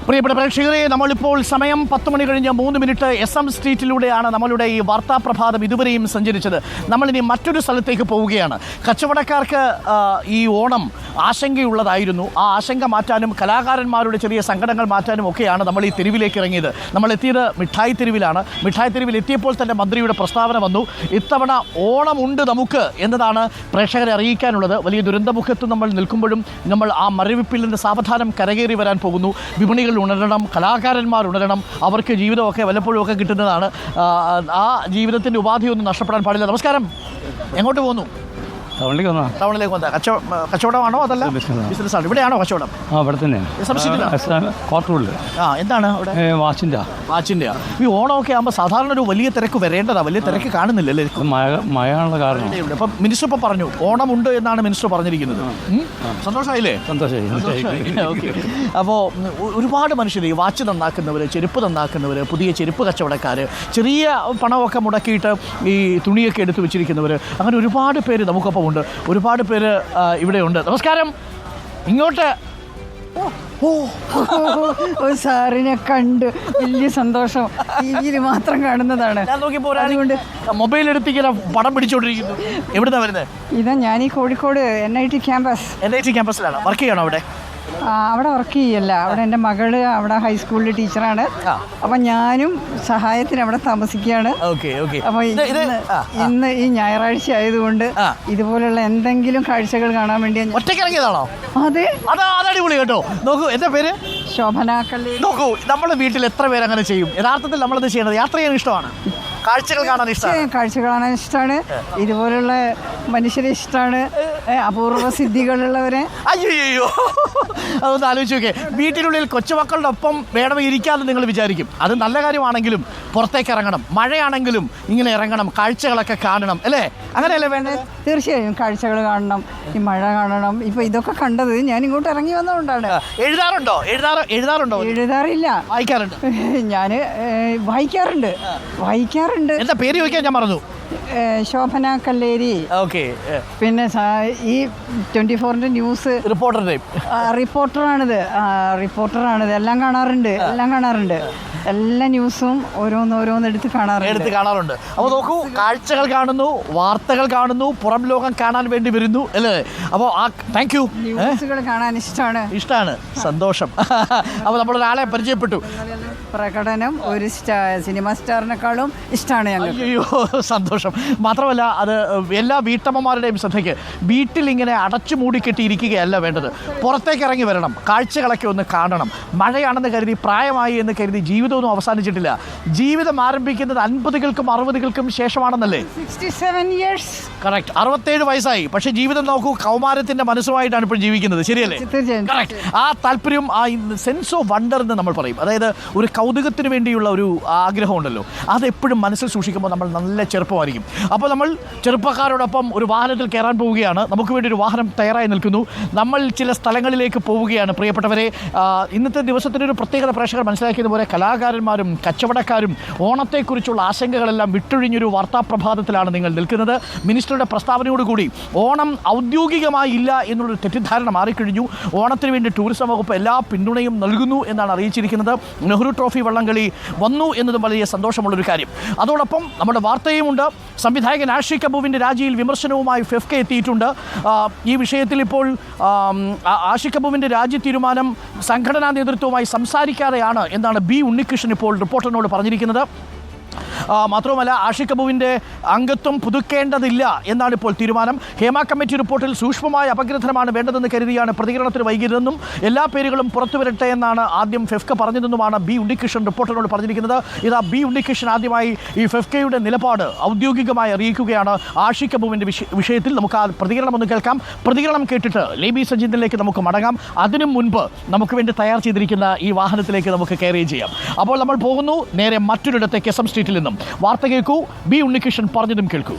പ്രിയപ്പെട്ട പ്രേക്ഷകരെ, നമ്മളിപ്പോൾ സമയം 10 മണി കഴിഞ്ഞ് 3 മിനിറ്റ് SM സ്ട്രീറ്റിലൂടെയാണ് നമ്മളുടെ ഈ വാർത്താപ്രഭാതം ഇതുവരെയും സഞ്ചരിച്ചത്. നമ്മളിനി മറ്റൊരു സ്ഥലത്തേക്ക് പോവുകയാണ്. കച്ചവടക്കാർക്ക് ഈ ഓണം ആശങ്കയുള്ളതായിരുന്നു. ആ ആശങ്ക മാറ്റാനും കലാകാരന്മാരുടെ ചെറിയ സങ്കടങ്ങൾ മാറ്റാനും ഒക്കെയാണ് നമ്മൾ ഈ തെരുവിലേക്ക് ഇറങ്ങിയത്. നമ്മൾ എത്തിയത് മിഠായി തെരുവിലാണ്. മിഠായി തെരുവിൽ എത്തിയപ്പോൾ തന്നെ മന്ത്രിയുടെ പ്രസ്താവന വന്നു. ഇത്തവണ ഓണമുണ്ട് നമുക്ക് എന്നതാണ് പ്രേക്ഷകരെ അറിയിക്കാനുള്ളത്. വലിയ ദുരന്തമുഖത്ത് നമ്മൾ നിൽക്കുമ്പോഴും നമ്മൾ ആ മരവിപ്പിൽ നിന്ന് സാവധാനം കരകയറി വരാൻ പോകുന്നു. വിപണികൾ ഉണരണം, കലാകാരന്മാർ ഉണരണം. അവർക്ക് ജീവിതമൊക്കെ വല്ലപ്പോഴും ഒക്കെ കിട്ടുന്നതാണ്. ആ ജീവിതത്തിൻ്റെ ഉപാധിയൊന്നും നഷ്ടപ്പെടാൻ പാടില്ല. നമസ്കാരം. എങ്ങോട്ട് പോകുന്നു? ടൗണിലേക്ക് വന്നാൽ കച്ചവടമാണോ അതല്ല ബിസിനസ്സാണ്? ഇവിടെയാണോ കച്ചവടം? ഇവിടെ തന്നെ എന്താണ് അവിടെ? വാച്ചിൻ്റെ. ഈ ഓണമൊക്കെ ആകുമ്പോൾ സാധാരണ ഒരു വലിയ തിരക്ക് വരേണ്ടതാണ്. വലിയ തിരക്ക് കാണുന്നില്ലല്ലേ? മഴയുള്ള കാരണം. അപ്പം മിനിസ്റ്റർ ഇപ്പം പറഞ്ഞു ഓണമുണ്ട് എന്നാണ് മിനിസ്റ്റർ പറഞ്ഞിരിക്കുന്നത്. സന്തോഷമായില്ലേ? സന്തോഷമായി. ഓക്കെ. അപ്പോൾ ഒരുപാട് മനുഷ്യർ, ഈ വാച്ച് നന്നാക്കുന്നവർ, ചെരുപ്പ് നന്നാക്കുന്നവർ, പുതിയ ചെരുപ്പ് കച്ചവടക്കാർ, ചെറിയ പണമൊക്കെ മുടക്കിയിട്ട് ഈ തുണിയൊക്കെ എടുത്ത് വെച്ചിരിക്കുന്നവർ, അങ്ങനെ ഒരുപാട് പേര് നമുക്കൊപ്പം ഉണ്ട്. ഒരുപാട് പേര് ഇവിടെയുണ്ട്. നമസ്കാരം. ഇങ്ങോട്ട്. സാറിനെ കണ്ട് വലിയ സന്തോഷം. ടിവിയിൽ മാത്രം കാണുന്നതാണ്. ഞാൻ നോക്കിയപ്പോൾ അതുകൊണ്ട് മൊബൈൽ എടുത്തിങ്ങനെ പടം പിടിച്ചോണ്ടിരിക്കുന്നു. എവിടുന്നാ വരുന്നത്? ഇതാ ഞാൻ ഈ കോഴിക്കോട് NIT ക്യാമ്പസിലാണ്. വർക്ക് ചെയ്യണോ അവിടെ? അവിടെ വർക്ക് ചെയ്യല്ല. അവിടെ എൻ്റെ മകള് അവിടെ ഹൈസ്കൂളിൽ ടീച്ചറാണ്. അപ്പം ഞാനും സഹായത്തിന് അവിടെ താമസിക്കുകയാണ്. അപ്പോൾ ഇന്ന് ഈ ഞായറാഴ്ച ആയതുകൊണ്ട് ഇതുപോലുള്ള എന്തെങ്കിലും കാഴ്ചകൾ കാണാൻ വേണ്ടി. ഒറ്റയ്ക്കിറങ്ങിയതാണോ? അതെ. അടിപൊളി കേട്ടോ. നോക്കൂ, എന്താ പേര്? ശോഭന കല്ലേരി. നോക്കൂ, നമ്മുടെ വീട്ടിൽ എത്ര പേര് അങ്ങനെ ചെയ്യും? യഥാർത്ഥത്തിൽ നമ്മളത് ചെയ്യണത് യാത്ര ചെയ്യാൻ ഇഷ്ടമാണ്, കാഴ്ചകൾ കാണാൻ ഇഷ്ടമാണ്, ഇതുപോലുള്ള മനുഷ്യരെ ഇഷ്ടമാണ്, അപൂർവ സിദ്ധികളുള്ളവരെ. അയ്യോ, അതൊന്ന് ആലോചിച്ച് നോക്കേ. വീട്ടിനുള്ളിൽ കൊച്ചുമക്കളുടെ ഒപ്പം വേണം ഇരിക്കാമെന്ന് നിങ്ങൾ വിചാരിക്കും. അത് നല്ല കാര്യമാണെങ്കിലും പുറത്തേക്ക് ഇറങ്ങണം. മഴയാണെങ്കിലും ഇങ്ങനെ ഇറങ്ങണം, കാഴ്ചകളൊക്കെ കാണണം, അല്ലേ? അങ്ങനെയല്ലേ വേണ്ടത്? തീർച്ചയായും കാഴ്ചകൾ കാണണം, ഈ മഴ കാണണം. ഇപ്പൊ ഇതൊക്കെ കണ്ടത് ഞാൻ ഇങ്ങോട്ട് ഇറങ്ങി വന്നതുകൊണ്ടാണ്. എഴുതാറുണ്ടോ? എഴുതാറില്ല, വായിക്കാറുണ്ട്. ഞാൻ വായിക്കാറുണ്ട്. എന്താ പേര് ചോദിക്കാൻ ഞാൻ മറന്നു. ശോഭന കല്ലേരി. ഓക്കെ. പിന്നെ ഈ 24-ന്റെ ന്യൂസ് റിപ്പോർട്ടറാണിത്. എല്ലാം കാണാറുണ്ട്. എല്ലാ ന്യൂസും ഓരോന്ന് എടുത്ത് കാണാറുണ്ട്. അപ്പോൾ നോക്കൂ, കാഴ്ചകൾ കാണുന്നു, വാർത്തകൾ കാണുന്നു, പുറം ലോകം കാണാൻ വേണ്ടി വരുന്നു, അല്ലേ? അപ്പോൾ താങ്ക് യു. ന്യൂസുകൾ കാണാൻ ഇഷ്ടമാണ്. സന്തോഷം. അപ്പോൾ നമ്മളൊരാളെ പരിചയപ്പെട്ടു. പ്രകടനം ഒരു സിനിമ സ്റ്റാറിനെക്കാളും ഇഷ്ടമാണ് ഞങ്ങൾക്ക്. അയ്യോ, സന്തോഷം. മാത്രമല്ല, അത് എല്ലാ വീട്ടമ്മമാരുടെയും ശ്രദ്ധയ്ക്ക്, വീട്ടിൽ ഇങ്ങനെ അടച്ചു മൂടിക്കെട്ടിയിരിക്കുകയല്ല വേണ്ടത്. പുറത്തേക്ക് ഇറങ്ങി വരണം, കാഴ്ചകളൊക്കെ ഒന്ന് കാണണം. മഴയാണെന്ന് കരുതി, പ്രായമായി എന്ന് കരുതി ജീവിതമൊന്നും അവസാനിച്ചിട്ടില്ല. ജീവിതം ആരംഭിക്കുന്നത് 50-കൾക്കും 60-കൾക്കും ശേഷമാണെന്നല്ലേ? 67 years. കറക്റ്റ്. 67 വയസ്സായി. പക്ഷേ ജീവിതം നോക്കൂ, കൗമാരത്തിൻ്റെ മനസ്സുമായിട്ടാണ് ഇപ്പോൾ ജീവിക്കുന്നത്. ശരിയല്ലേ? കറക്റ്റ്. ആ താല്പര്യം, ആ സെൻസ് ഓഫ് വണ്ടർ എന്ന് നമ്മൾ പറയും. അതായത് ഒരു കൗതുകത്തിന് വേണ്ടിയുള്ള ഒരു ആഗ്രഹമുണ്ടല്ലോ, അതെപ്പോഴും മനസ്സിൽ സൂക്ഷിക്കുമ്പോൾ നമ്മൾ നല്ല ചെറുപ്പമായിരിക്കും. അപ്പോൾ നമ്മൾ ചെറുപ്പക്കാരോടൊപ്പം ഒരു വാഹനത്തിൽ കയറാൻ പോവുകയാണ്. നമുക്ക് വേണ്ടി ഒരു വാഹനം തയ്യാറായി നിൽക്കുന്നു. നമ്മൾ ചില സ്ഥലങ്ങളിലേക്ക് പോവുകയാണ്. പ്രിയപ്പെട്ടവരെ, ഇന്നത്തെ ദിവസത്തിനൊരു പ്രത്യേകത പ്രേക്ഷകർ മനസ്സിലാക്കിയതുപോലെ കലാകാരന്മാരും കച്ചവടക്കാരും ഓണത്തെക്കുറിച്ചുള്ള ആശങ്കകളെല്ലാം വിട്ടൊഴിഞ്ഞൊരു വാർത്താപ്രഭാതത്തിലാണ് നിങ്ങൾ നിൽക്കുന്നത്. മിനിസ്റ്ററുടെ പ്രസ്താവനയോടുകൂടി ഓണം ഔദ്യോഗികമായി ഇല്ല എന്നുള്ളൊരു തെറ്റിദ്ധാരണ മാറിക്കഴിഞ്ഞു. ഓണത്തിന് വേണ്ടി ടൂറിസം വകുപ്പ് എല്ലാ പിന്തുണയും നൽകുന്നു എന്നാണ് അറിയിച്ചിരിക്കുന്നത്. നെഹ്റു ട്രോഫി വള്ളംകളി വന്നു എന്നതും വലിയ സന്തോഷമുള്ളൊരു കാര്യം. അതോടൊപ്പം നമ്മുടെ വാർത്തയുമുണ്ട്. സംവിധായകൻ ആഷി കപൂറിൻ്റെ രാജിയിൽ വിമർശനവുമായി ഫെഫ്ക എത്തിയിട്ടുണ്ട്. ഈ വിഷയത്തിൽ ഇപ്പോൾ ആഷി കപൂറിൻ്റെ രാജി തീരുമാനം സംഘടനാ നേതൃത്വവുമായി സംസാരിക്കാതെയാണ് എന്നാണ് B. ഉണ്ണികൃഷ്ണൻ ഇപ്പോൾ റിപ്പോർട്ടറിനോട് പറഞ്ഞിരിക്കുന്നത്. മാത്രവുമല്ല, ആഷി കപൂറിൻ്റെ അംഗത്വം പുതുക്കേണ്ടതില്ല എന്നാണ് ഇപ്പോൾ തീരുമാനം. ഹേമ കമ്മിറ്റി റിപ്പോർട്ടിൽ സൂക്ഷ്മമായ അപഗ്രഥനമാണ് വേണ്ടതെന്ന് കരുതിയാണ് പ്രതികരണത്തിന് വൈകിയതെന്നും എല്ലാ പേരുകളും പുറത്തു വരട്ടെ എന്നാണ് ആദ്യം ഫെഫ്ക പറഞ്ഞതെന്നുമാണ് B. ഉണ്ണികൃഷ്ണൻ റിപ്പോർട്ടറിനോട് പറഞ്ഞിരിക്കുന്നത്. ഇതാ B. ഉണ്ണികൃഷ്ണൻ ആദ്യമായി ഈ ഫെഫ്കയുടെ നിലപാട് ഔദ്യോഗികമായി അറിയിക്കുകയാണ് ആഷി കപൂറിൻ്റെ വിഷയത്തിൽ. നമുക്ക് ആ പ്രതികരണം ഒന്ന് കേൾക്കാം. പ്രതികരണം കേട്ടിട്ട് ലേബി സഞ്ജിത്തിലേക്ക് നമുക്ക് മടങ്ങാം. അതിനു മുൻപ് നമുക്ക് വേണ്ടി തയ്യാർ ചെയ്തിരിക്കുന്ന ഈ വാഹനത്തിലേക്ക് നമുക്ക് കയറുകയും ചെയ്യാം. അപ്പോൾ നമ്മൾ പോകുന്നു നേരെ മറ്റൊരിടത്തേക്ക് SM സ്ട്രീറ്റിൽ നിന്നും. വാർത്ത കേൾക്കൂ, B. ഉണ്ണികൃഷ്ണൻ പറഞ്ഞതും കേൾക്കൂ.